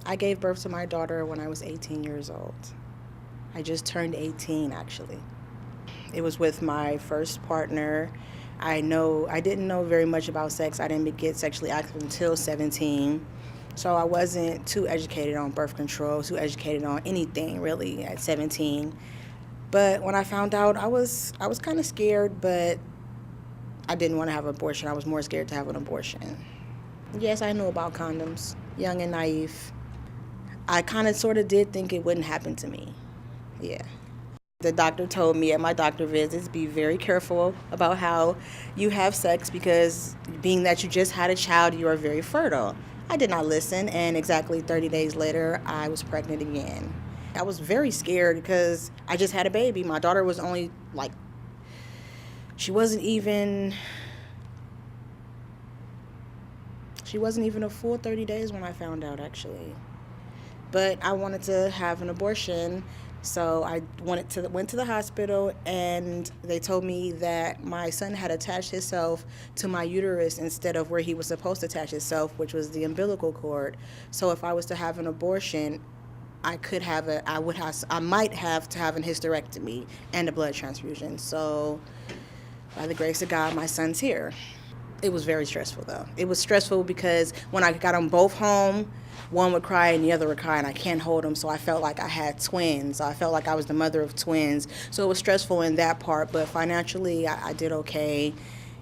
I gave birth to my daughter when I was 18 years old. I just turned 18, actually. It was with my first partner. I didn't know very much about sex. I didn't get sexually active until 17. So I wasn't too educated on birth control, too educated on anything really at 17. But when I found out, I was kind of scared, but I didn't want to have an abortion. I was more scared to have an abortion. Yes, I knew about condoms, young and naive. I kind of sort of did think it wouldn't happen to me. Yeah. The doctor told me at my doctor visits, be very careful about how you have sex because being that you just had a child, you are very fertile. I did not listen, and exactly 30 days later, I was pregnant again. I was very scared because I just had a baby. My daughter was only like, she wasn't even, she wasn't even a full 30 days when I found out, actually. But I wanted to have an abortion, so I went to the hospital, and they told me that my son had attached himself to my uterus instead of where he was supposed to attach himself, which was the umbilical cord. So if I was to have an abortion, I might have to have an hysterectomy and a blood transfusion. So by the grace of God, my son's here. It was very stressful, though. It was stressful because when I got them both home, one would cry and the other would cry, and I can't hold them, so I felt like I had twins. I felt like I was the mother of twins. So it was stressful in that part, but financially, I did okay.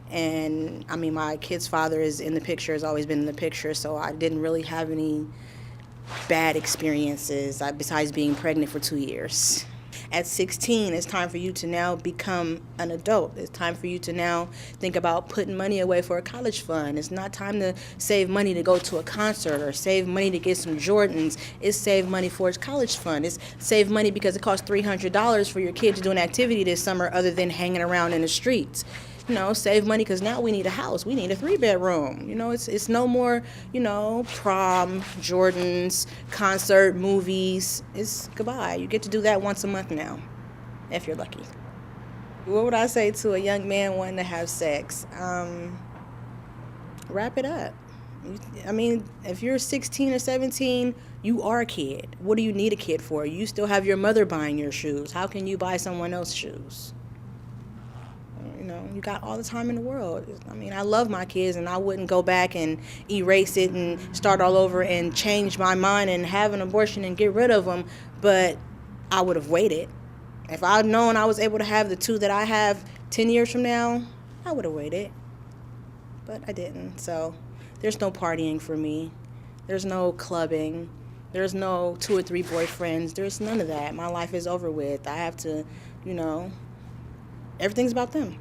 And, I mean, my kid's father is in the picture, has always been in the picture, so I didn't really have any bad experiences besides being pregnant for 2 years. At 16, it's time for you to now become an adult. It's time for you to now think about putting money away for a college fund. It's not time to save money to go to a concert or save money to get some Jordans. It's save money for its college fund. It's save money because it costs $300 for your kid to do an activity this summer other than hanging around in the streets. Save money because now we need a house. We need a 3-bedroom. It's no more, prom, Jordans, concert, movies. It's goodbye. You get to do that once a month now, if you're lucky. What would I say to a young man wanting to have sex? Wrap it up. I mean, if you're 16 or 17, you are a kid. What do you need a kid for? You still have your mother buying your shoes. How can you buy someone else's shoes? You got all the time in the world. I mean, I love my kids, and I wouldn't go back and erase it and start all over and change my mind and have an abortion and get rid of them, but I would have waited. If I'd known I was able to have the 2 that I have 10 years from now, I would have waited, but I didn't. So there's no partying for me. There's no clubbing. There's no 2 or 3 boyfriends. There's none of that. My life is over with. I have to, everything's about them.